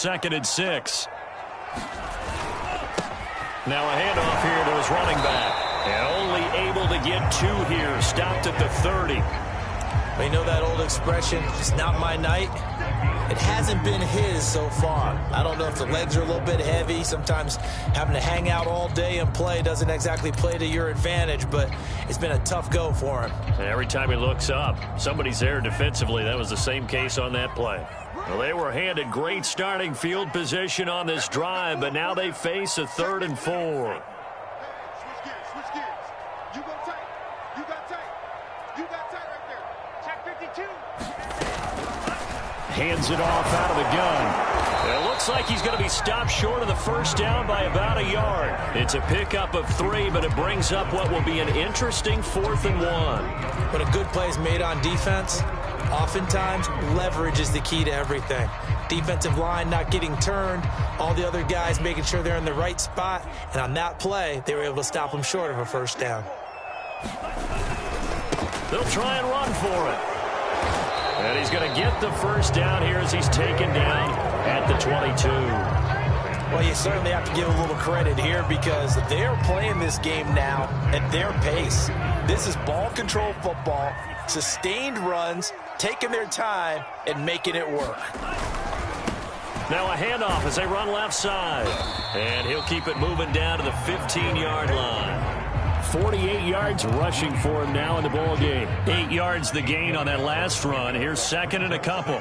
2nd and 6. Now a handoff here to his running back. And only able to get 2 here. Stopped at the 30. Well, you know that old expression, it's not my night? It hasn't been his so far. I don't know if the legs are a little bit heavy. Sometimes having to hang out all day and play doesn't exactly play to your advantage, but it's been a tough go for him. And every time he looks up, somebody's there defensively. That was the same case on that play. Well, they were handed great starting field position on this drive, but now they face a 3rd and 4. Hands it off out of the gun. It looks like he's going to be stopped short of the first down by about a yard. It's a pickup of 3, but it brings up what will be an interesting 4th and 1. When a good play is made on defense, oftentimes leverage is the key to everything. Defensive line not getting turned, all the other guys making sure they're in the right spot, and on that play, they were able to stop him short of a first down. They'll try and run for it. And he's going to get the first down here as he's taken down at the 22. Well, you certainly have to give a little credit here because they're playing this game now at their pace. This is ball control football, sustained runs, taking their time, and making it work. Now a handoff as they run left side. And he'll keep it moving down to the 15-yard line. 48 yards rushing for him now in the ball game. 8 yards the gain on that last run. Here's 2nd and a couple.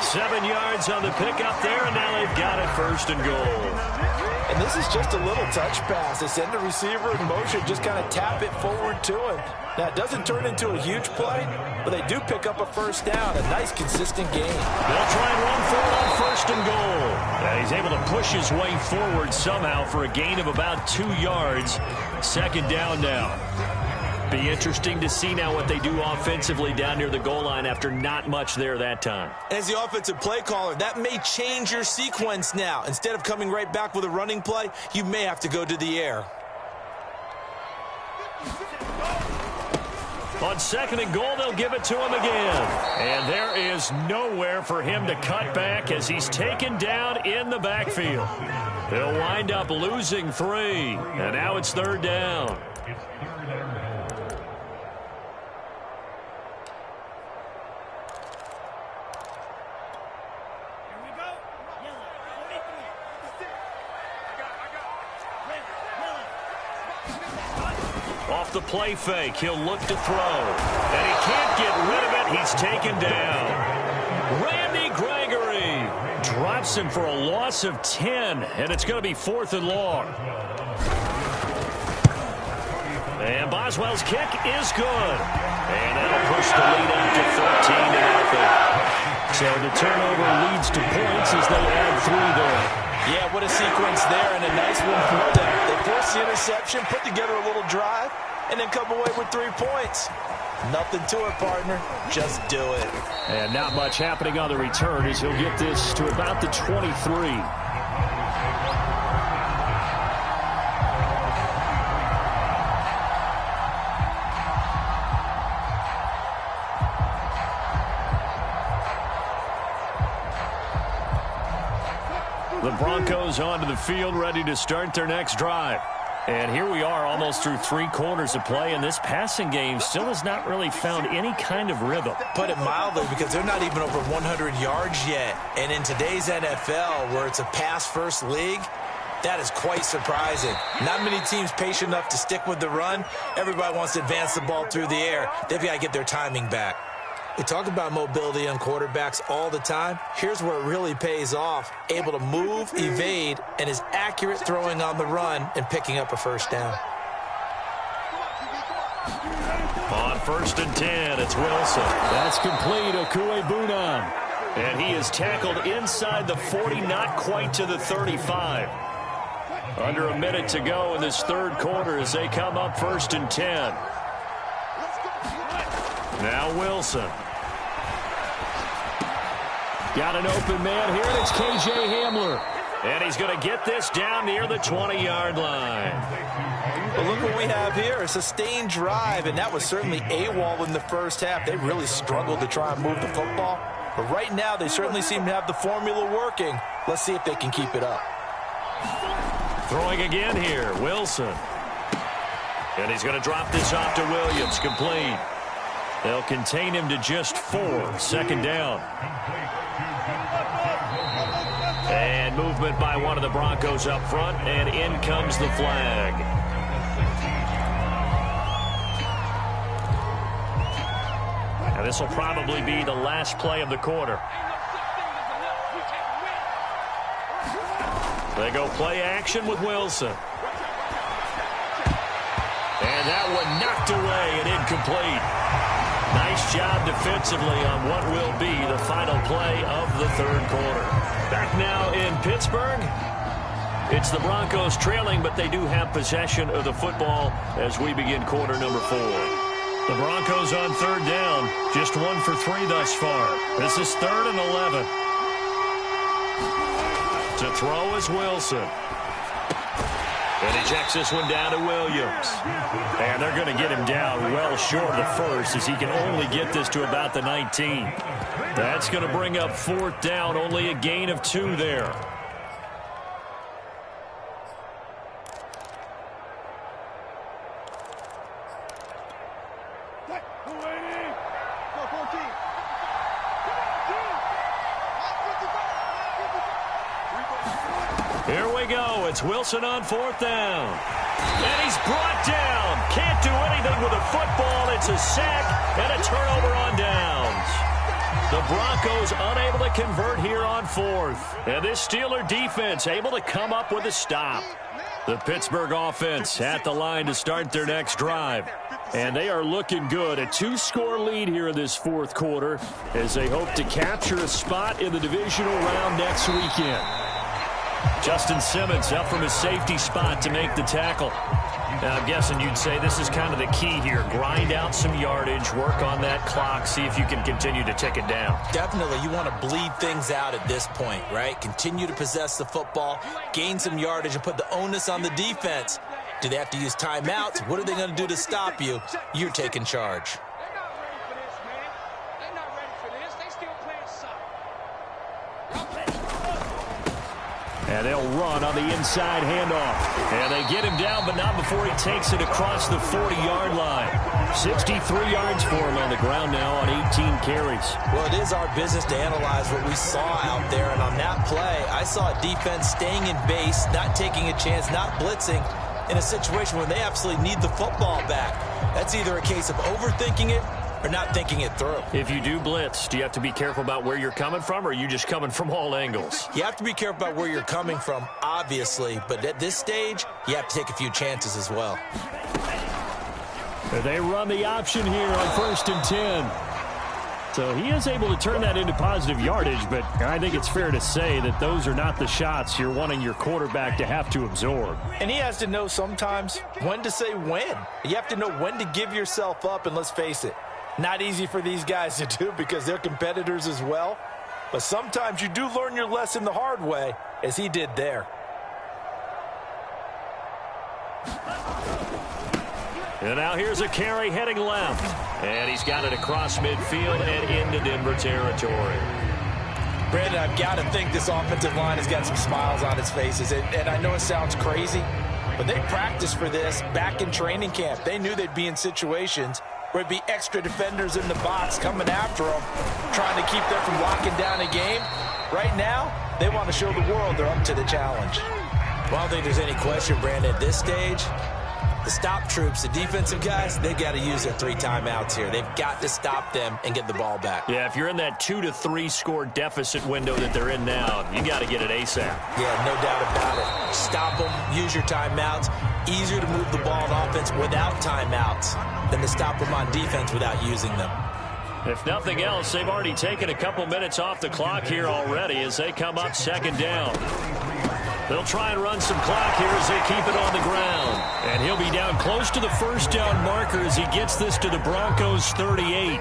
Seven yards on the pickup there, and now they've got it 1st and goal. And this is just a little touch pass. They send the receiver in motion, just kind of tap it forward to him. Now, it doesn't turn into a huge play, but they do pick up a first down. A nice, consistent game. They'll try and run for it on 1st and goal. And he's able to push his way forward somehow for a gain of about 2 yards. 2nd down now. Be interesting to see now what they do offensively down near the goal line after not much there that time. As the offensive play caller, that may change your sequence now. Instead of coming right back with a running play, you may have to go to the air. On 2nd and goal, they'll give it to him again. And there is nowhere for him to cut back as he's taken down in the backfield. He'll wind up losing 3. And now it's 3rd down. Off the play fake, he'll look to throw. And he can't get rid of it. He's taken down. Randy Gregory drops him for a loss of 10, and it's going to be 4th and long. And Boswell's kick is good. And that'll push the lead up to 14-0. So the turnover leads to points as they add 3 there. Yeah, what a sequence there, and a nice one for them. They force the interception, put together a little drive, and then come away with 3 points. Nothing to it, partner. Just do it. And not much happening on the return as he'll get this to about the 23. The Broncos onto the field, ready to start their next drive. And here we are almost through 3 quarters of play, and this passing game still has not really found any kind of rhythm. Put it mildly, because they're not even over 100 yards yet. And in today's NFL, where it's a pass-first league, that is quite surprising. Not many teams patient enough to stick with the run. Everybody wants to advance the ball through the air. They've got to get their timing back. We talk about mobility on quarterbacks all the time. Here's where it really pays off. Able to move, evade, and is accurate throwing on the run and picking up a first down. On 1st and 10, it's Wilson. That's complete, Okuegbunam. And he is tackled inside the 40, not quite to the 35. Under a minute to go in this 3rd quarter as they come up 1st and 10. Now Wilson. Got an open man here, and it's KJ Hamler. And he's going to get this down near the 20-yard line. Well, look what we have here. A sustained drive, and that was certainly AWOL in the first half. They really struggled to try and move the football. But right now, they certainly seem to have the formula working. Let's see if they can keep it up. Throwing again here, Wilson. And he's going to drop this off to Williams, complete. They'll contain him to just 4, second down. And movement by one of the Broncos up front, and in comes the flag. And this will probably be the last play of the quarter. They go play action with Wilson. And that one knocked away and incomplete. Nice job defensively on what will be the final play of the third quarter. Back now in Pittsburgh. It's the Broncos trailing, but they do have possession of the football as we begin quarter number 4. The Broncos on third down. Just 1 for 3 thus far. This is 3rd and 11. To throw is Wilson. And he checks this one down to Williams. And they're going to get him down well short of the first, as he can only get this to about the 19. That's going to bring up 4th down, only a gain of 2 there. Here we go. It's Wilson on 4th down. And he's brought down. Can't do anything with a football. It's a sack and a turnover on downs. The Broncos unable to convert here on 4th. And this Steeler defense able to come up with a stop. The Pittsburgh offense at the line to start their next drive. And they are looking good. A 2-score lead here in this 4th quarter as they hope to capture a spot in the divisional round next weekend. Justin Simmons up from his safety spot to make the tackle. Now, I'm guessing you'd say this is kind of the key here. Grind out some yardage, work on that clock, see if you can continue to tick it down. Definitely, you want to bleed things out at this point, right? Continue to possess the football, gain some yardage, and put the onus on the defense. Do they have to use timeouts? What are they going to do to stop you? You're taking charge. And they'll run on the inside handoff. And they get him down, but not before he takes it across the 40-yard line. 63 yards for him on the ground now on 18 carries. Well, it is our business to analyze what we saw out there. And on that play, I saw a defense staying in base, not taking a chance, not blitzing in a situation where they absolutely need the football back. That's either a case of overthinking it or not thinking it through. If you do blitz, do you have to be careful about where you're coming from, or are you just coming from all angles? You have to be careful about where you're coming from, obviously, but at this stage, you have to take a few chances as well. They run the option here on 1st and 10. So he is able to turn that into positive yardage, but I think it's fair to say that those are not the shots you're wanting your quarterback to have to absorb. And he has to know sometimes when to say when. You have to know when to give yourself up, and let's face it, not easy for these guys to do because they're competitors as well. But sometimes you do learn your lesson the hard way, as he did there. And now here's a carry heading left. And he's got it across midfield and into Denver territory. Brandon, I've got to think this offensive line has got some smiles on its faces. And I know it sounds crazy, but they practiced for this back in training camp. They knew they'd be in situations where it'd be extra defenders in the box coming after them, trying to keep them from locking down a game. Right now, they want to show the world they're up to the challenge. Well, I don't think there's any question, Brandon, at this stage, the stop troops, the defensive guys, they got to use their 3 timeouts here. They've got to stop them and get the ball back. Yeah, if you're in that 2 to 3 score deficit window that they're in now, you got to get it ASAP. Yeah, no doubt about it. Stop them, use your timeouts. Easier to move the ball on offense without timeouts than to stop them on defense without using them. If nothing else, they've already taken a couple minutes off the clock here already as they come up 2nd down. They'll try and run some clock here as they keep it on the ground. And he'll be down close to the 1st down marker as he gets this to the Broncos 38.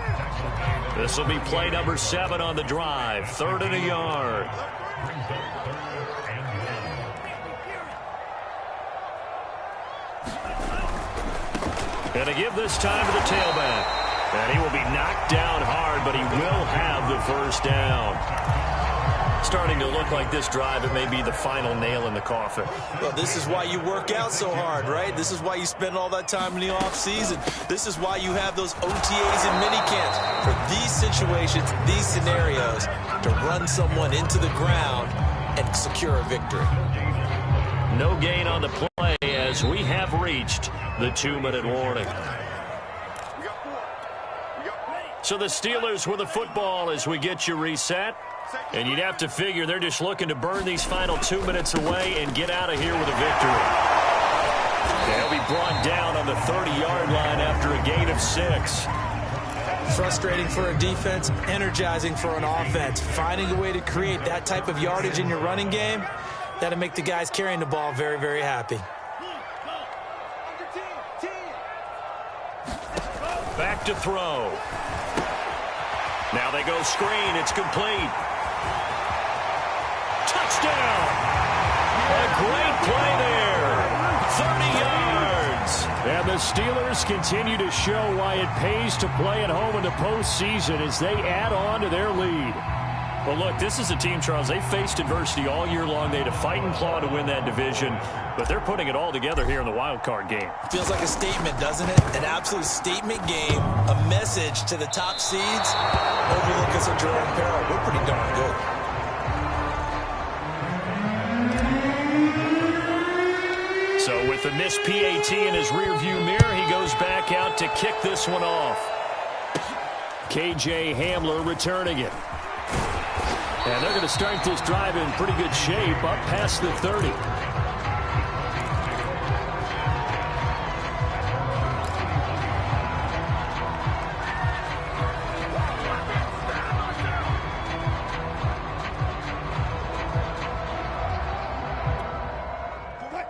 This will be play number 7 on the drive. 3rd and a yard. And they give this time to the tailback. And he will be knocked down hard, but he will have the first down. Starting to look like this drive, it may be the final nail in the coffin. Well, this is why you work out so hard, right? This is why you spend all that time in the offseason. This is why you have those OTAs and minicamps. For these situations, these scenarios, to run someone into the ground and secure a victory. No gain on the play as we have reached the 2-minute warning. So the Steelers with the football as we get you reset. And you'd have to figure they're just looking to burn these final 2 minutes away and get out of here with a victory. They'll be brought down on the 30-yard line after a gain of 6. Frustrating for a defense, energizing for an offense. Finding a way to create that type of yardage in your running game, that'll make the guys carrying the ball very, very happy. Back to throw. Now they go screen. It's complete. Touchdown! A great play there. 30 yards. And the Steelers continue to show why it pays to play at home in the postseason as they add on to their lead. Well, look, this is a team, Charles, they faced adversity all year long. They had to fight and claw to win that division, but they're putting it all together here in the wild card game. Feels like a statement, doesn't it? An absolute statement game, a message to the top seeds. Overlook us at Jerome Peril. We're pretty darn good. So with the missed PAT in his rearview mirror, he goes back out to kick this one off. KJ Hamler returning it. And they're going to start this drive in pretty good shape up past the 30.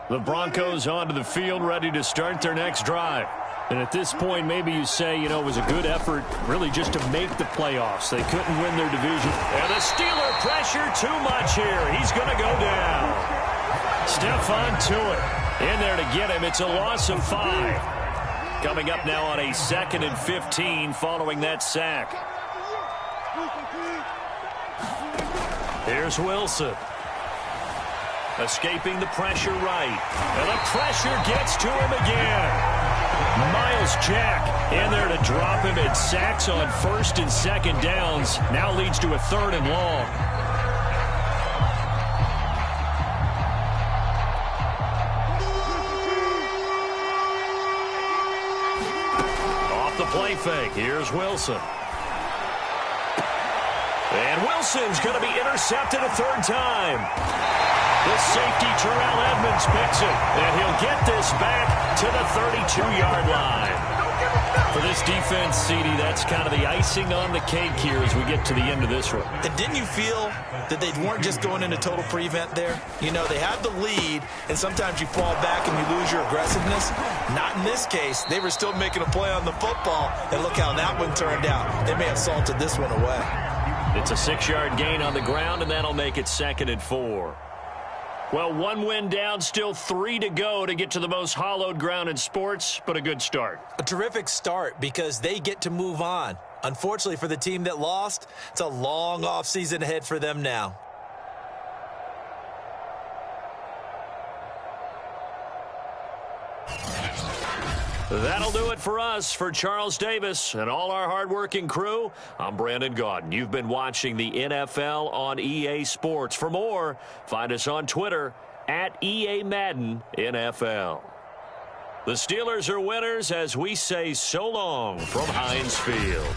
The Broncos onto the field, ready to start their next drive. And at this point, maybe you say, you know, it was a good effort really just to make the playoffs. They couldn't win their division. And the Steeler pressure too much here. He's going to go down. Stephon Tuitt in there to get him. It's a loss of 5. Coming up now on a 2nd and 15 following that sack. Here's Wilson. Escaping the pressure right. And the pressure gets to him again. Miles Jack in there to drop him. It sacks on 1st and 2nd downs. Now leads to a 3rd and long. Off the play fake. Here's Wilson. And Wilson's going to be intercepted a 3rd time. The safety, Terrell Edmonds, picks it, and he'll get this back to the 32-yard line. For this defense, CD, that's kind of the icing on the cake here as we get to the end of this one. And didn't you feel that they weren't just going into total prevent there? You know, they had the lead, and sometimes you fall back and you lose your aggressiveness. Not in this case. They were still making a play on the football, and look how that one turned out. They may have salted this one away. It's a 6-yard gain on the ground, and that'll make it 2nd and 4. Well, 1 win down, still 3 to go to get to the most hallowed ground in sports, but a good start. A terrific start because they get to move on. Unfortunately for the team that lost, it's a long offseason ahead for them now. That'll do it for us. For Charles Davis and all our hardworking crew, I'm Brandon Gaudin. You've been watching the NFL on EA Sports. For more, find us on Twitter at EA Madden NFL. The Steelers are winners as we say so long from Heinz Field.